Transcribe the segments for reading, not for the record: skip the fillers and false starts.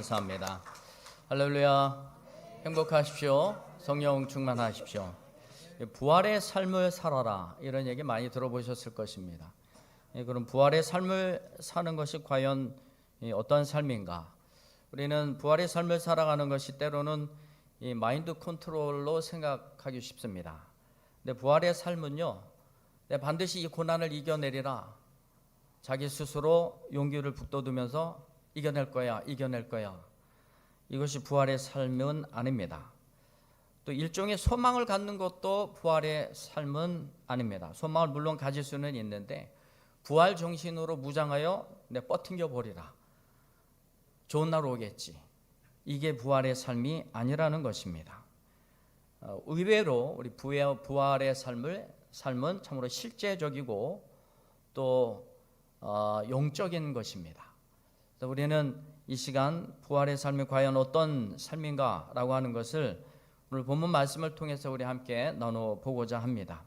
감사합니다. 할렐루야. 행복하십시오. 성령 충만하십시오. 부활의 삶을 살아라, 이런 얘기 많이 들어보셨을 것입니다. 그럼 부활의 삶을 사는 것이 과연 어떤 삶인가? 우리는 부활의 삶을 살아가는 것이 때로는 이 마인드 컨트롤로 생각하기 쉽습니다. 근데 부활의 삶은요, 반드시 이 고난을 이겨내리라, 자기 스스로 용기를 북돋우면서 이겨낼 거야. 이것이 부활의 삶은 아닙니다. 또 일종의 소망을 갖는 것도 부활의 삶은 아닙니다. 소망을 물론 가질 수는 있는데 부활 정신으로 무장하여 버팅겨 버리라, 좋은 날 오겠지, 이게 부활의 삶이 아니라는 것입니다. 의외로 우리 부활의 삶은 참으로 실제적이고 또 영적인 것입니다. 우리는 이 시간 부활의 삶이 과연 어떤 삶인가라고 하는 것을 오늘 본문 말씀을 통해서 우리 함께 나눠보고자 합니다.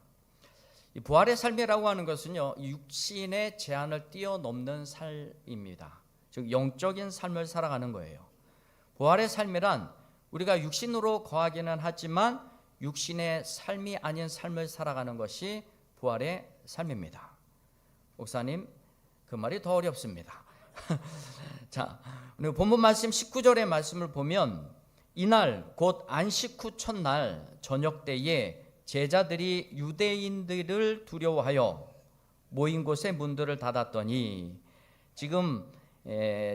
이 부활의 삶이라고 하는 것은요, 육신의 제한을 뛰어넘는 삶입니다. 즉 영적인 삶을 살아가는 거예요. 부활의 삶이란 우리가 육신으로 거하기는 하지만 육신의 삶이 아닌 삶을 살아가는 것이 부활의 삶입니다. 목사님, 그 말이 더 어렵습니다. 자, 오늘 본문 말씀 19절의 말씀을 보면, 이날 곧 안식 후 첫날 저녁 때에 제자들이 유대인들을 두려워하여 모인 곳에 문들을 닫았더니, 지금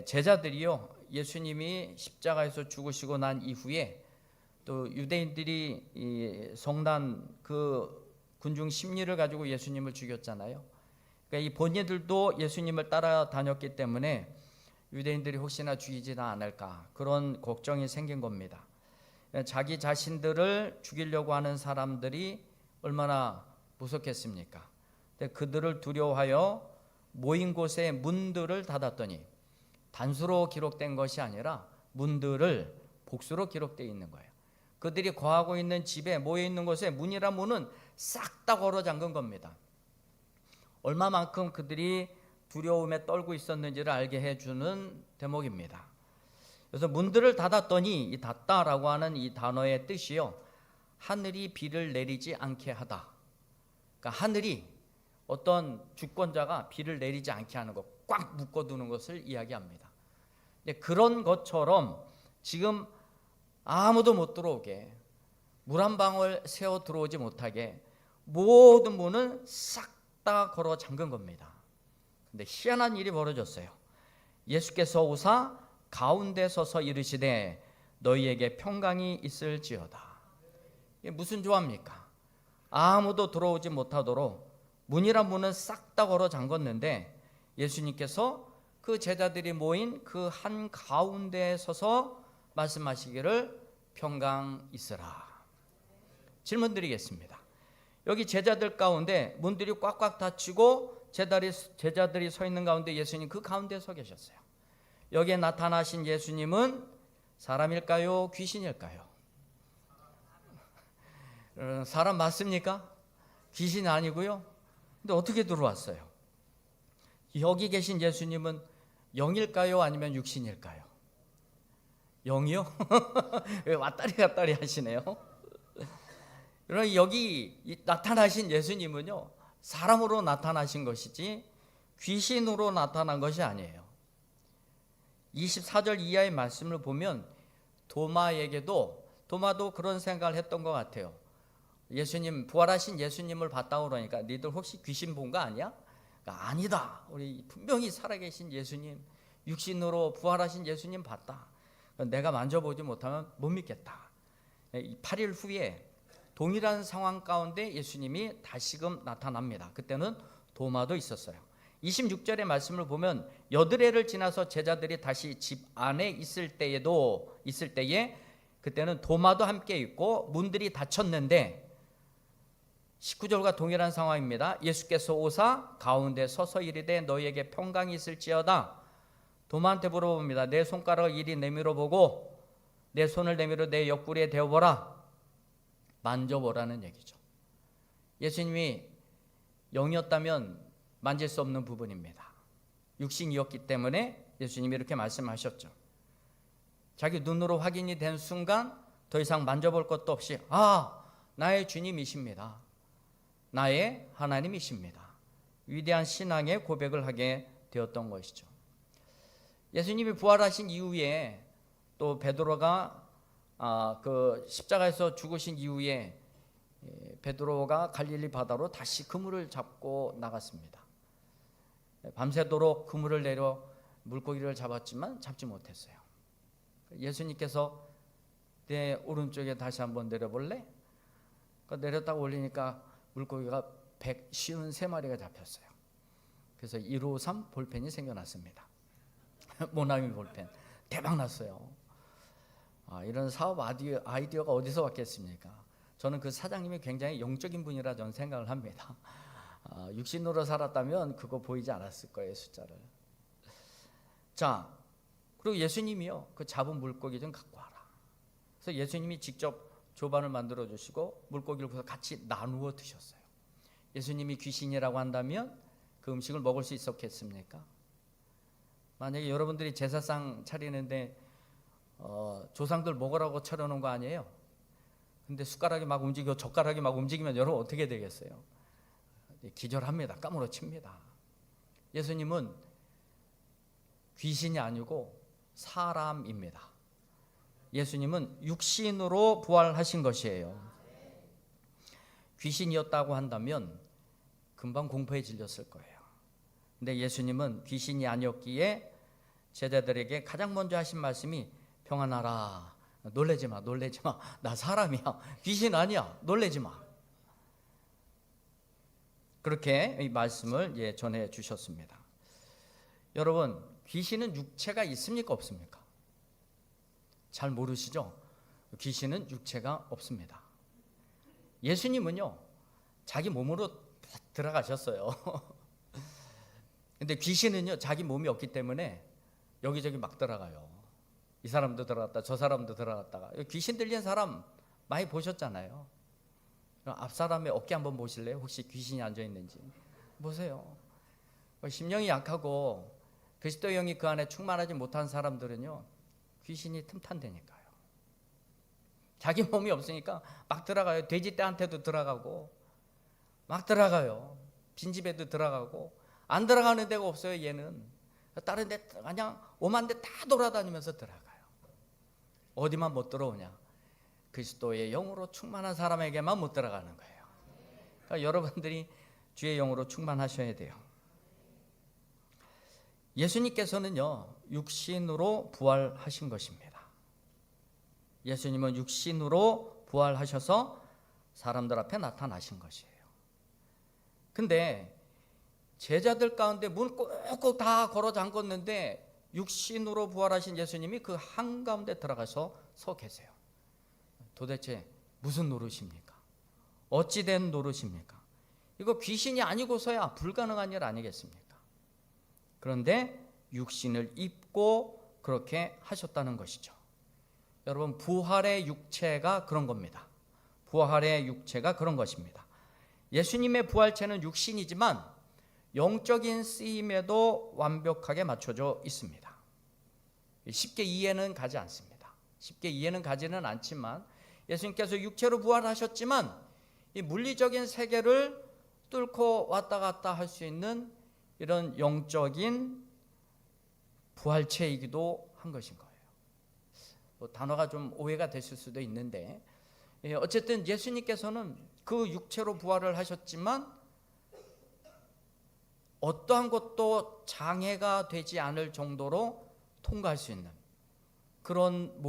제자들이요, 예수님이 십자가에서 죽으시고 난 이후에 또 유대인들이 성난 그 군중 심리를 가지고 예수님을 죽였잖아요. 그러니까 이 본인들도 예수님을 따라다녔기 때문에 유대인들이 혹시나 죽이지는 않을까, 그런 걱정이 생긴 겁니다. 자기 자신들을 죽이려고 하는 사람들이 얼마나 무섭겠습니까? 그들을 두려워하여 모인 곳에 문들을 닫았더니, 단수로 기록된 것이 아니라 문들을 복수로 기록되어 있는 거예요. 그들이 거하고 있는 집에 모여 있는 곳에 문이란 문은 싹 다 걸어 잠근 겁니다. 얼마만큼 그들이 두려움에 떨고 있었는지를 알게 해주는 대목입니다. 그래서 문들을 닫았더니, 이 닫다라고 하는 이 단어의 뜻이요, 하늘이 비를 내리지 않게 하다. 그러니까 하늘이 어떤 주권자가 비를 내리지 않게 하는 것, 꽉 묶어두는 것을 이야기합니다. 그런 것처럼 지금 아무도 못 들어오게, 물 한 방울 새어 들어오지 못하게 모든 문은 싹 다 걸어 잠근 겁니다. 근데 희한한 일이 벌어졌어요. 예수께서 오사 가운데 서서 이르시되 너희에게 평강이 있을지어다. 이게 무슨 조합입니까? 아무도 들어오지 못하도록 문이란 문은 싹 다 걸어 잠궜는데 예수님께서 그 제자들이 모인 그 한 가운데에 서서 말씀하시기를 평강 있으라. 질문 드리겠습니다. 여기 제자들 가운데 문들이 꽉꽉 닫히고 제자들이 서 있는 가운데 예수님 그 가운데 서 계셨어요. 여기에 나타나신 예수님은 사람일까요? 귀신일까요? 사람 맞습니까? 귀신이 아니고요. 근데 어떻게 들어왔어요? 여기 계신 예수님은 영일까요? 아니면 육신일까요? 영이요? 왔다리 갔다리 하시네요. 그러나 여기 나타나신 예수님은요, 사람으로 나타나신 것이지 귀신으로 나타난 것이 아니에요. 24절 이하의 말씀을 보면 도마도 그런 생각을 했던 것 같아요. 예수님, 부활하신 예수님을 봤다고 그러니까 니들 혹시 귀신 본 거 아니야? 그러니까 아니다, 우리 분명히 살아계신 예수님, 육신으로 부활하신 예수님 봤다. 내가 만져보지 못하면 못 믿겠다. 8일 후에 동일한 상황 가운데 예수님이 다시금 나타납니다. 그때는 도마도 있었어요. 26절의 말씀을 보면 여드레를 지나서 제자들이 다시 집 안에 있을 때에 그때는 도마도 함께 있고 문들이 닫혔는데 19절과 동일한 상황입니다. 예수께서 오사 가운데 서서 이르되 너희에게 평강이 있을지어다. 도마한테 물어봅니다. 내 손가락을 이리 내밀어 보고 내 손을 내밀어 내 옆구리에 대어보라. 만져보라는 얘기죠. 예수님이 영이었다면 만질 수 없는 부분입니다. 육신이었기 때문에 예수님이 이렇게 말씀하셨죠. 자기 눈으로 확인이 된 순간 더 이상 만져볼 것도 없이 나의 주님이십니다. 나의 하나님이십니다. 위대한 신앙의 고백을 하게 되었던 것이죠. 예수님이 부활하신 이후에 또 베드로가 그 십자가에서 죽으신 이후에 베드로가 갈릴리 바다로 다시 그물을 잡고 나갔습니다. 밤새도록 그물을 내려 물고기를 잡았지만 잡지 못했어요. 예수님께서 내 오른쪽에 다시 한번 내려볼래? 내렸다가 올리니까 물고기가 153마리가 잡혔어요. 그래서 153 볼펜이 생겨났습니다. 모나미 볼펜 대박 났어요. 이런 사업 아이디어가 어디서 왔겠습니까? 저는 그 사장님이 굉장히 영적인 분이라 저는 생각을 합니다. 육신으로 살았다면 그거 보이지 않았을 거예요, 숫자를. 자, 그리고 예수님이요, 그 잡은 물고기 좀 갖고 와라. 그래서 예수님이 직접 조반을 만들어 주시고 물고기를 그래서 같이 나누어 드셨어요. 예수님이 귀신이라고 한다면 그 음식을 먹을 수 있었겠습니까? 만약에 여러분들이 제사상 차리는데 조상들 먹으라고 차려놓은 거 아니에요? 근데 숟가락이 막 움직이고 젓가락이 막 움직이면 여러분 어떻게 되겠어요? 기절합니다. 까무러칩니다. 예수님은 귀신이 아니고 사람입니다. 예수님은 육신으로 부활하신 것이에요. 귀신이었다고 한다면 금방 공포에 질렸을 거예요. 근데 예수님은 귀신이 아니었기에 제자들에게 가장 먼저 하신 말씀이 평안하라, 놀래지 마, 놀래지 마, 나 사람이야, 귀신 아니야, 놀래지 마. 그렇게 이 말씀을 전해 주셨습니다. 여러분, 귀신은 육체가 있습니까, 없습니까? 잘 모르시죠? 귀신은 육체가 없습니다. 예수님은요, 자기 몸으로 들어가셨어요. 근데 귀신은요, 자기 몸이 없기 때문에 여기저기 막 들어가요. 이 사람도 들어갔다, 저 사람도 들어갔다가. 귀신 들린 사람 많이 보셨잖아요. 앞 사람의 어깨 한번 보실래요? 혹시 귀신이 앉아 있는지 보세요. 심령이 약하고 그리스도의 영이 그 안에 충만하지 못한 사람들은요, 귀신이 틈탄다니까요. 자기 몸이 없으니까 막 들어가요. 돼지떼한테도 들어가고 막 들어가요. 빈집에도 들어가고. 안 들어가는 데가 없어요. 얘는 다른 데 그냥 오만 데 다 돌아다니면서 들어가요. 어디만 못 들어오냐? 그리스도의 영으로 충만한 사람에게만 못 들어가는 거예요. 그러니까 여러분들이 주의 영으로 충만하셔야 돼요. 예수님께서는요, 육신으로 부활하신 것입니다. 예수님은 육신으로 부활하셔서 사람들 앞에 나타나신 것이에요. 근데 제자들 가운데 문 꼭꼭 다 걸어 잠궜는데 육신으로 부활하신 예수님이 그 한가운데 들어가서 서 계세요. 도대체 무슨 노릇입니까? 어찌된 노릇입니까? 이거 귀신이 아니고서야 불가능한 일 아니겠습니까? 그런데 육신을 입고 그렇게 하셨다는 것이죠. 여러분, 부활의 육체가 그런 겁니다. 부활의 육체가 그런 것입니다. 예수님의 부활체는 육신이지만 영적인 쓰임에도 완벽하게 맞춰져 있습니다. 쉽게 이해는 가지 않습니다. 쉽게 이해는 가지는 않지만 예수님께서 육체로 부활하셨지만 이 물리적인 세계를 뚫고 왔다 갔다 할 수 있는 이런 영적인 부활체이기도 한 것인 거예요. 단어가 좀 오해가 됐을 수도 있는데 어쨌든 예수님께서는 그 육체로 부활을 하셨지만 어떠한 것도 장애가 되지 않을 정도로 통과할 수 있는 그런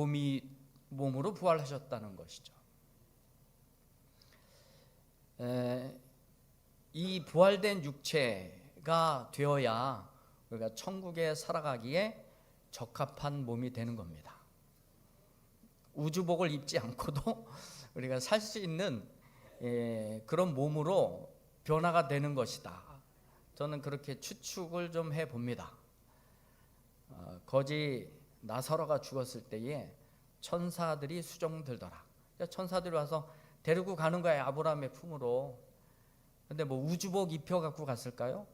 몸으로 부활하셨다는 것이죠. 이 부활된 육체가 되어야 우리가 천국에 살아가기에 적합한 몸이 되는 겁니다. 우주복을 입지 않고도 우리가 살 수 있는 그런 몸으로 변화가 되는 것이다. 저는 그렇게 추측을 좀 해봅니다. 거지 나사로가 죽었을 때에 천사들이 수종들더라. 천사들이 와서 데리고 가는 거예요, 아브라함의 품으로. 근데 뭐 우주복 입혀 갖고 갔을까요?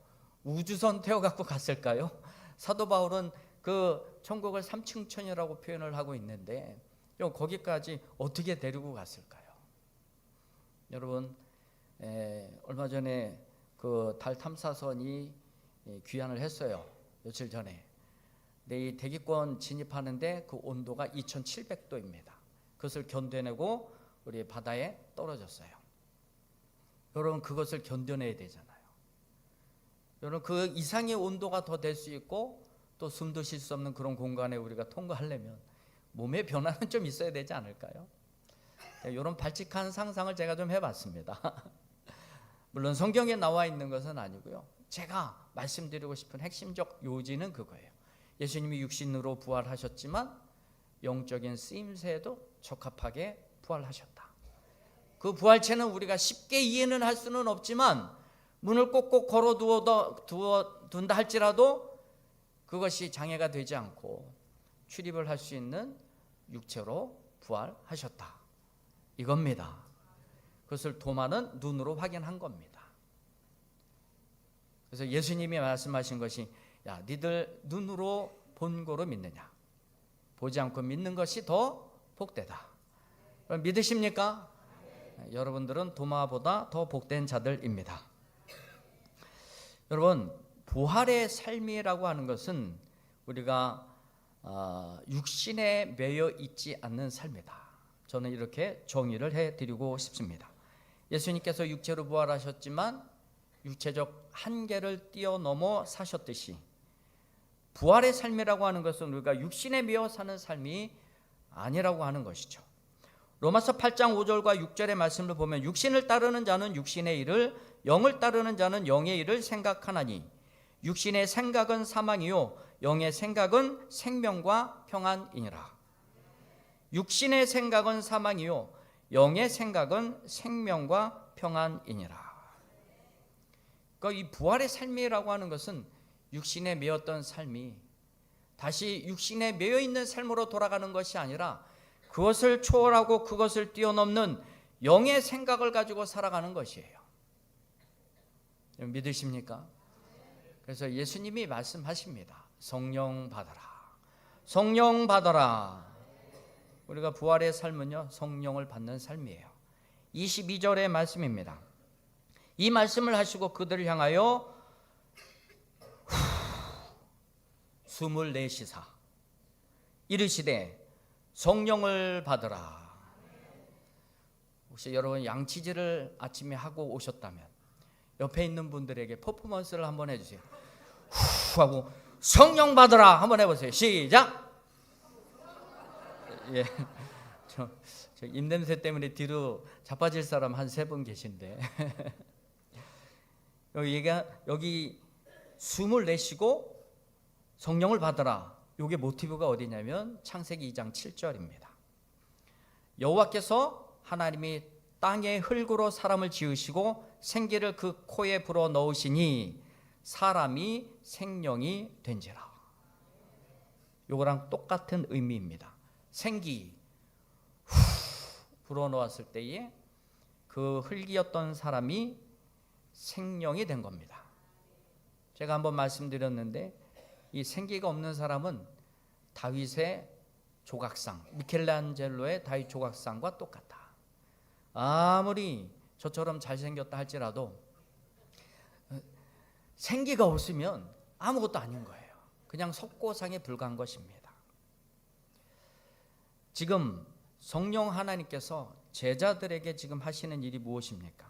우주선 태워 갖고 갔을까요? 사도 바울은 그 천국을 삼층천이라고 표현을 하고 있는데 거기까지 어떻게 데리고 갔을까요? 여러분, 얼마 전에 그 달 탐사선이 귀환을 했어요. 며칠 전에. 근데 이 대기권 진입하는데 그 온도가 2700도입니다. 그것을 견뎌내고 우리 바다에 떨어졌어요. 여러분, 그것을 견뎌내야 되잖아요. 여러분, 그 이상의 온도가 더 될 수 있고 또 숨도 쉴 수 없는 그런 공간에 우리가 통과하려면 몸의 변화는 좀 있어야 되지 않을까요? 이런 발칙한 상상을 제가 좀 해봤습니다. 물론 성경에 나와 있는 것은 아니고요. 제가 말씀드리고 싶은 핵심적 요지는 그거예요. 예수님이 육신으로 부활하셨지만 영적인 쓰임새에도 적합하게 부활하셨다. 그 부활체는 우리가 쉽게 이해는 할 수는 없지만 문을 꼭꼭 걸어둔다 할지라도 그것이 장애가 되지 않고 출입을 할 수 있는 육체로 부활하셨다. 이겁니다. 그것을 도마는 눈으로 확인한 겁니다. 그래서 예수님이 말씀하신 것이 야, 니들 눈으로 본 거로 믿느냐? 보지 않고 믿는 것이 더 복되다. 믿으십니까? 여러분들은 도마보다 더 복된 자들입니다. 여러분, 부활의 삶이라고 하는 것은 우리가 육신에 매여 있지 않는 삶이다. 저는 이렇게 정의를 해드리고 싶습니다. 예수님께서 육체로 부활하셨지만 육체적 한계를 뛰어넘어 사셨듯이 부활의 삶이라고 하는 것은 우리가 육신에 매여 사는 삶이 아니라고 하는 것이죠. 로마서 8장 5절과 6절의 말씀을 보면 육신을 따르는 자는 육신의 일을, 영을 따르는 자는 영의 일을 생각하나니 육신의 생각은 사망이요 영의 생각은 생명과 평안이니라. 육신의 생각은 사망이요 영의 생각은 생명과 평안이니라. 그러니까 이 부활의 삶이라고 하는 것은 육신에 매였던 삶이 다시 육신에 매여 있는 삶으로 돌아가는 것이 아니라 그것을 초월하고 그것을 뛰어넘는 영의 생각을 가지고 살아가는 것이에요. 믿으십니까? 그래서 예수님이 말씀하십니다. 성령 받아라. 성령 받아라. 우리가 부활의 삶은요, 성령을 받는 삶이에요. 22절의 말씀입니다. 이 말씀을 하시고 그들을 향하여 숨을 내쉬사 이르시되 성령을 받으라. 혹시 여러분 양치질을 아침에 하고 오셨다면 옆에 있는 분들에게 퍼포먼스를 한번 해주세요. 후 하고 성령 받으라 한번 해보세요. 시작. 예, 저 입냄새 때문에 뒤로 자빠질 사람 한 3분 계신데 여기 숨을 내쉬고 성령을 받으라. 이게 모티브가 어디냐면 창세기 2장 7절입니다. 여호와께서 하나님이 땅의 흙으로 사람을 지으시고 생기를 그 코에 불어 넣으시니 사람이 생명이 된지라. 요거랑 똑같은 의미입니다. 생기 후 불어 넣었을 때에 그 흙이었던 사람이 생명이 된 겁니다. 제가 한번 말씀드렸는데 이 생기가 없는 사람은 다윗의 조각상, 미켈란젤로의 다윗 조각상과 똑같다. 아무리 저처럼 잘생겼다 할지라도 생기가 없으면 아무것도 아닌 거예요. 그냥 석고상에 불과한 것입니다. 지금 성령 하나님께서 제자들에게 지금 하시는 일이 무엇입니까?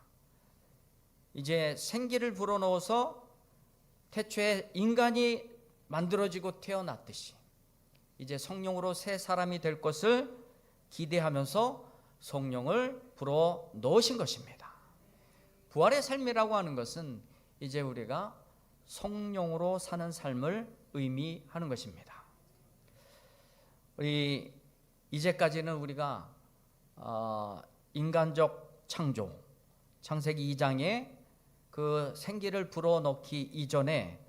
이제 생기를 불어넣어서 태초에 인간이 만들어지고 태어났듯이 이제 성령으로 새 사람이 될 것을 기대하면서 성령을 불어 넣으신 것입니다. 부활의 삶이라고 하는 것은 이제 우리가 성령으로 사는 삶을 의미하는 것입니다. 우리 이제까지는 우리가 인간적 창조, 창세기 2장에 그 생기를 불어넣기 이전에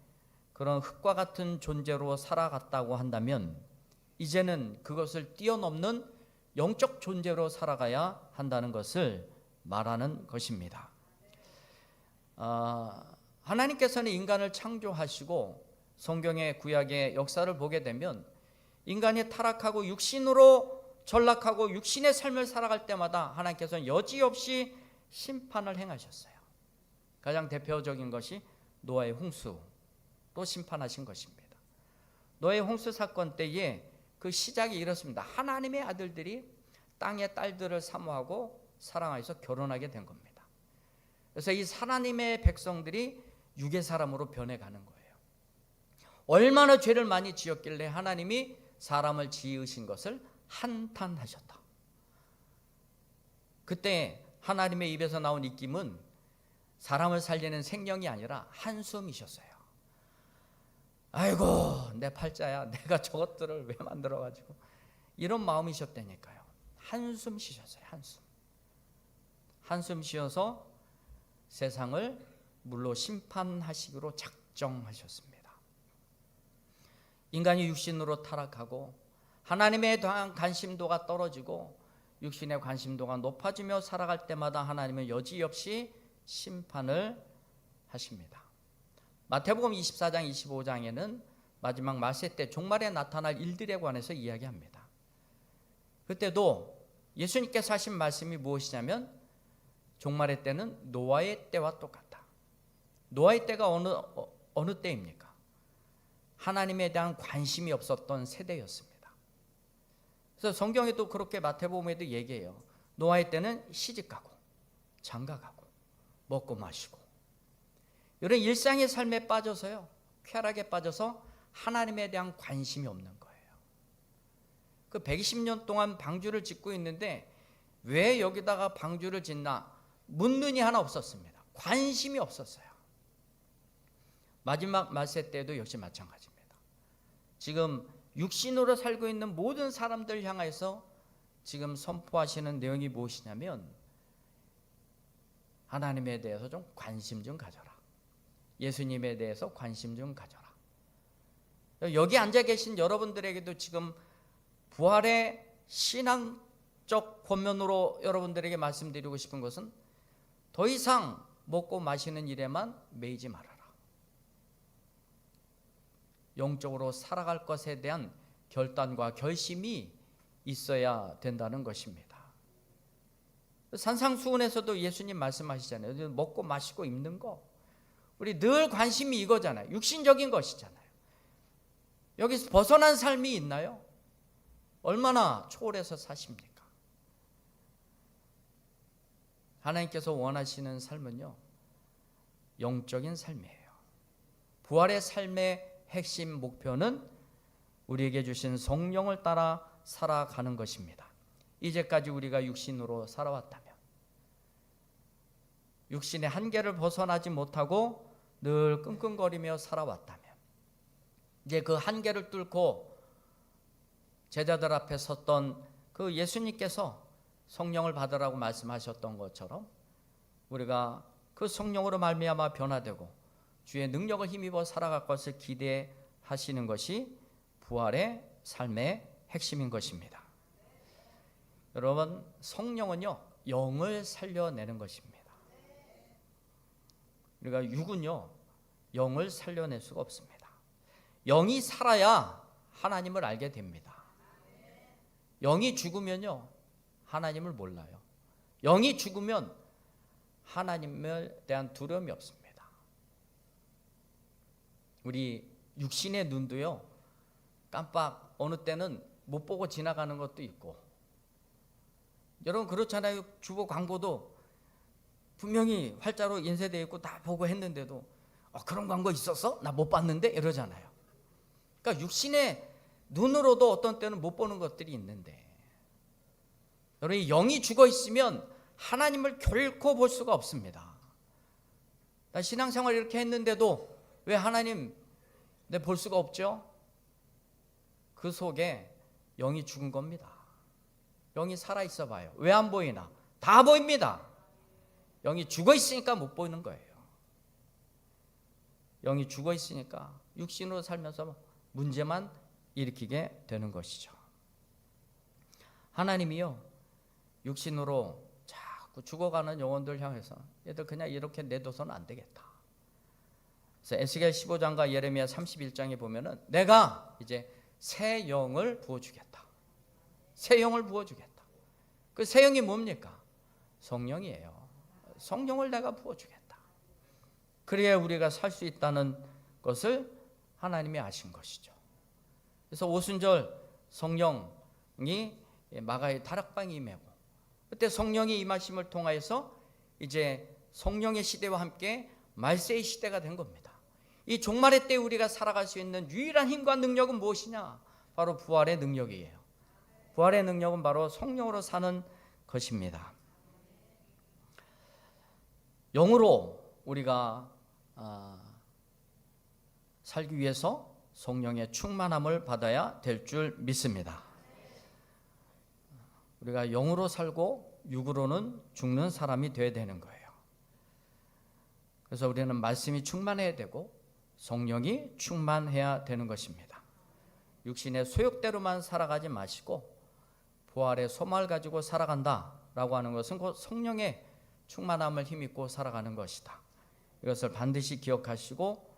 그런 흙과 같은 존재로 살아갔다고 한다면 이제는 그것을 뛰어넘는 영적 존재로 살아가야 한다는 것을 말하는 것입니다. 하나님께서는 인간을 창조하시고 성경의 구약의 역사를 보게 되면 인간이 타락하고 육신으로 전락하고 육신의 삶을 살아갈 때마다 하나님께서는 여지없이 심판을 행하셨어요. 가장 대표적인 것이 노아의 홍수로 심판하신 것입니다. 노아의 홍수 사건 때에 그 시작이 이렇습니다. 하나님의 아들들이 땅의 딸들을 사모하고 사랑하여서 결혼하게 된 겁니다. 그래서 이 하나님의 백성들이 육의 사람으로 변해가는 거예요. 얼마나 죄를 많이 지었길래 하나님이 사람을 지으신 것을 한탄하셨다. 그때 하나님의 입에서 나온 입김은 사람을 살리는 생명이 아니라 한숨이셨어요. 아이고 내 팔자야, 내가 저것들을 왜 만들어가지고, 이런 마음이셨다니까요. 한숨 쉬셨어요. 한숨 쉬어서 세상을 물로 심판하시기로 작정하셨습니다. 인간이 육신으로 타락하고 하나님에 대한 관심도가 떨어지고 육신의 관심도가 높아지며 살아갈 때마다 하나님은 여지없이 심판을 하십니다. 마태복음 24장 25장에는 마지막 말세 때 종말에 나타날 일들에 관해서 이야기합니다. 그때도 예수님께서 하신 말씀이 무엇이냐면 종말의 때는 노아의 때와 똑같다. 노아의 때가 어느 때입니까? 하나님에 대한 관심이 없었던 세대였습니다. 그래서 성경에도 그렇게 마태복음에도 얘기해요. 노아의 때는 시집가고 장가가고 먹고 마시고 이런 일상의 삶에 빠져서요, 쾌락에 빠져서 하나님에 대한 관심이 없는 거예요. 그 120년 동안 방주를 짓고 있는데 왜 여기다가 방주를 짓나 묻는이 하나 없었습니다. 관심이 없었어요. 마지막 말세 때도 역시 마찬가지입니다. 지금 육신으로 살고 있는 모든 사람들 향해서 지금 선포하시는 내용이 무엇이냐면 하나님에 대해서 좀 관심 좀 가져라. 예수님에 대해서 관심 좀 가져라. 여기 앉아 계신 여러분들에게도 지금 부활의 신앙적 권면으로 여러분들에게 말씀드리고 싶은 것은 더 이상 먹고 마시는 일에만 매이지 말아라. 영적으로 살아갈 것에 대한 결단과 결심이 있어야 된다는 것입니다. 산상수훈에서도 예수님 말씀하시잖아요. 먹고 마시고 입는 거, 우리 늘 관심이 이거잖아요. 육신적인 것이잖아요. 여기서 벗어난 삶이 있나요? 얼마나 초월해서 사십니까? 하나님께서 원하시는 삶은요, 영적인 삶이에요. 부활의 삶의 핵심 목표는 우리에게 주신 성령을 따라 살아가는 것입니다. 이제까지 우리가 육신으로 살아왔다면, 육신의 한계를 벗어나지 못하고 늘 끙끙거리며 살아왔다면, 이제 그 한계를 뚫고 제자들 앞에 섰던 그 예수님께서 성령을 받으라고 말씀하셨던 것처럼 우리가 그 성령으로 말미암아 변화되고 주의 능력을 힘입어 살아갈 것을 기대하시는 것이 부활의 삶의 핵심인 것입니다. 여러분, 성령은요, 영을 살려내는 것입니다. 우리가 육은요, 영을 살려낼 수가 없습니다. 영이 살아야 하나님을 알게 됩니다. 영이 죽으면요, 하나님을 몰라요. 영이 죽으면 하나님에 대한 두려움이 없습니다. 우리 육신의 눈도요, 깜빡 어느 때는 못 보고 지나가는 것도 있고, 여러분 그렇잖아요. 주보 광고도 분명히 활자로 인쇄되어 있고 다 보고 했는데도 그런 광고 있었어? 나 못 봤는데? 이러잖아요. 그러니까 육신의 눈으로도 어떤 때는 못 보는 것들이 있는데, 여러분 영이 죽어 있으면 하나님을 결코 볼 수가 없습니다. 나 신앙생활 이렇게 했는데도 왜 하나님 내 볼 수가 없죠? 그 속에 영이 죽은 겁니다. 영이 살아있어 봐요. 왜 안 보이나? 다 보입니다. 영이 죽어 있으니까 못 보이는 거예요. 영이 죽어 있으니까 육신으로 살면서 문제만 일으키게 되는 것이죠. 하나님이요, 육신으로 자꾸 죽어가는 영혼들 향해서 얘들 그냥 이렇게 내둬서는 안 되겠다. 그래서 에스겔 15장과 예레미야 31장에 보면은 내가 이제 새 영을 부어주겠다. 새 영을 부어주겠다. 그 새 영이 뭡니까? 성령이에요. 성령을 내가 부어주겠다. 그래야 우리가 살 수 있다는 것을 하나님이 아신 것이죠. 그래서 오순절 성령이 마가의 다락방에 임하고, 그때 성령이 임하심을 통하여서 이제 성령의 시대와 함께 말세의 시대가 된 겁니다. 이 종말의 때 우리가 살아갈 수 있는 유일한 힘과 능력은 무엇이냐? 바로 부활의 능력이에요. 부활의 능력은 바로 성령으로 사는 것입니다. 영으로 우리가 살기 위해서 성령의 충만함을 받아야 될 줄 믿습니다. 우리가 영으로 살고 육으로는 죽는 사람이 되어야 되는 거예요. 그래서 우리는 말씀이 충만해야 되고 성령이 충만해야 되는 것입니다. 육신의 소욕대로만 살아가지 마시고 부활의 소망을 가지고 살아간다라고 하는 것은 곧 성령의 충만함을 힘입고 살아가는 것이다. 이것을 반드시 기억하시고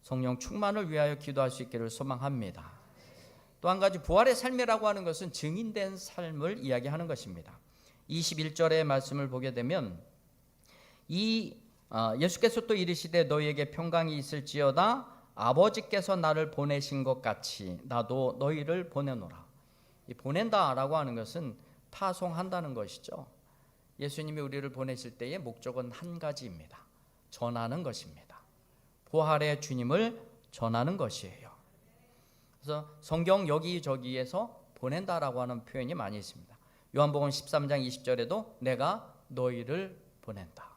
성령 충만을 위하여 기도할 수 있기를 소망합니다. 또 한 가지, 부활의 삶이라고 하는 것은 증인된 삶을 이야기하는 것입니다. 21절의 말씀을 보게 되면 예수께서 또 이르시되 너희에게 평강이 있을지어다 아버지께서 나를 보내신 것 같이 나도 너희를 보내노라. 이 보낸다라고 하는 것은 파송한다는 것이죠. 예수님이 우리를 보내실 때의 목적은 한 가지입니다. 전하는 것입니다. 부활의 주님을 전하는 것이에요. 그래서 성경 여기저기에서 보낸다라고 하는 표현이 많이 있습니다. 요한복음 13장 20절에도 내가 너희를 보낸다.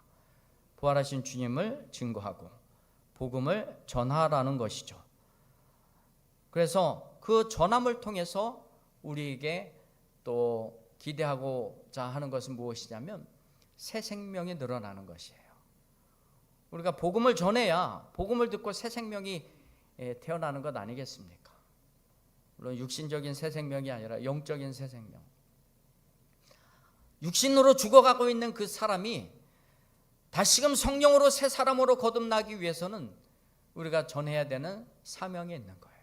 부활하신 주님을 증거하고 복음을 전하라는 것이죠. 그래서 그 전함을 통해서 우리에게 또 기대하고자 하는 것은 무엇이냐면 새 생명이 늘어나는 것이에요. 우리가 복음을 전해야 복음을 듣고 새 생명이 태어나는 것 아니겠습니까? 물론 육신적인 새 생명이 아니라 영적인 새 생명. 육신으로 죽어가고 있는 그 사람이 다시금 성령으로 새 사람으로 거듭나기 위해서는 우리가 전해야 되는 사명이 있는 거예요.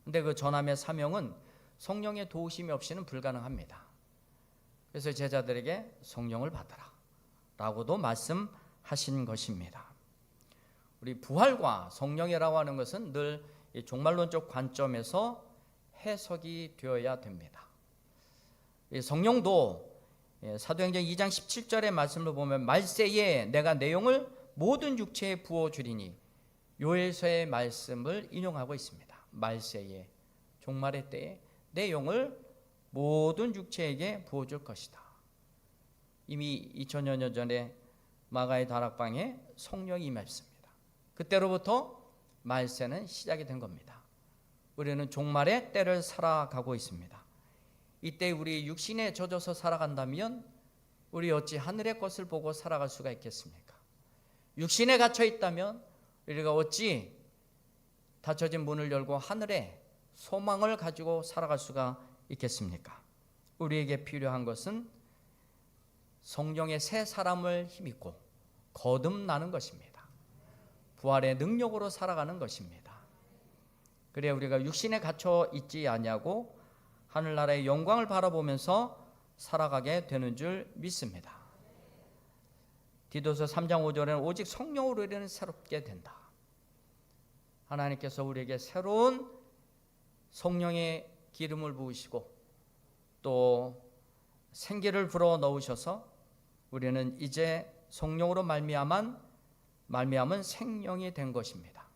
근데 그 전함의 사명은 성령의 도우심이 없이는 불가능합니다. 그래서 제자들에게 성령을 받으라 라고도 말씀하신 것입니다. 우리 부활과 성령이라고 하는 것은 늘 종말론적 관점에서 해석이 되어야 됩니다. 성령도 사도행전 2장 17절의 말씀을 보면 말세에 내가 내 영을 모든 육체에 부어주리니 요엘서의 말씀을 인용하고 있습니다. 말세에, 종말의 때에 내 영을 모든 육체에게 부어줄 것이다. 이미 2000여 년 전에 마가의 다락방에 성령이 임했습니다. 그때로부터 말세는 시작이 된 겁니다. 우리는 종말의 때를 살아가고 있습니다. 이때 우리 육신에 젖어서 살아간다면 우리 어찌 하늘의 것을 보고 살아갈 수가 있겠습니까? 육신에 갇혀 있다면 우리가 어찌 닫혀진 문을 열고 하늘에 소망을 가지고 살아갈 수가 있겠습니까? 우리에게 필요한 것은 성령의 새 사람을 힘입고 거듭나는 것입니다. 부활의 능력으로 살아가는 것입니다. 그래야 우리가 육신에 갇혀 있지 아니하고 하늘나라의 영광을 바라보면서 살아가게 되는 줄 믿습니다. 디도서 3장 5절에는 오직 성령으로 우리는 새롭게 된다. 하나님께서 우리에게 새로운 성령의 기름을 부으시고 또 생기를 불어 넣으셔서 우리는 이제 성령으로 말미암은 생명이 된 것입니다.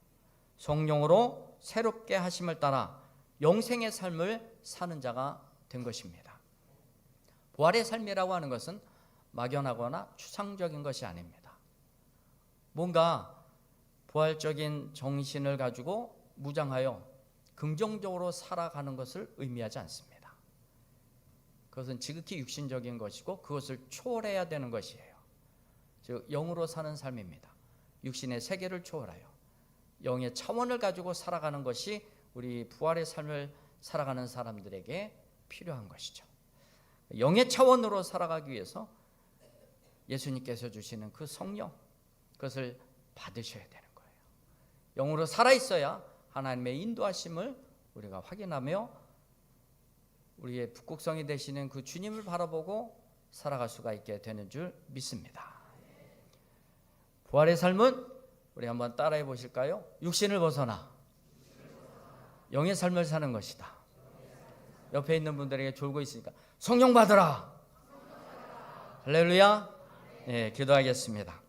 성령으로 새롭게 하심을 따라 영생의 삶을 사는 자가 된 것입니다. 부활의 삶이라고 하는 것은 막연하거나 추상적인 것이 아닙니다. 뭔가 부활적인 정신을 가지고 무장하여 긍정적으로 살아가는 것을 의미하지 않습니다. 그것은 지극히 육신적인 것이고 그것을 초월해야 되는 것이에요. 즉 영으로 사는 삶입니다. 육신의 세계를 초월하여 영의 차원을 가지고 살아가는 것이 우리 부활의 삶을 살아가는 사람들에게 필요한 것이죠. 영의 차원으로 살아가기 위해서 예수님께서 주시는 그 성령, 그것을 받으셔야 되는 거예요. 영으로 살아있어야 하나님의 인도하심을 우리가 확인하며 우리의 북극성이 되시는 그 주님을 바라보고 살아갈 수가 있게 되는 줄 믿습니다. 부활의 삶은 우리 한번 따라해 보실까요? 육신을 벗어나 영의 삶을 사는 것이다. 옆에 있는 분들에게 졸고 있으니까 성령 받으라. 할렐루야. 네, 기도하겠습니다.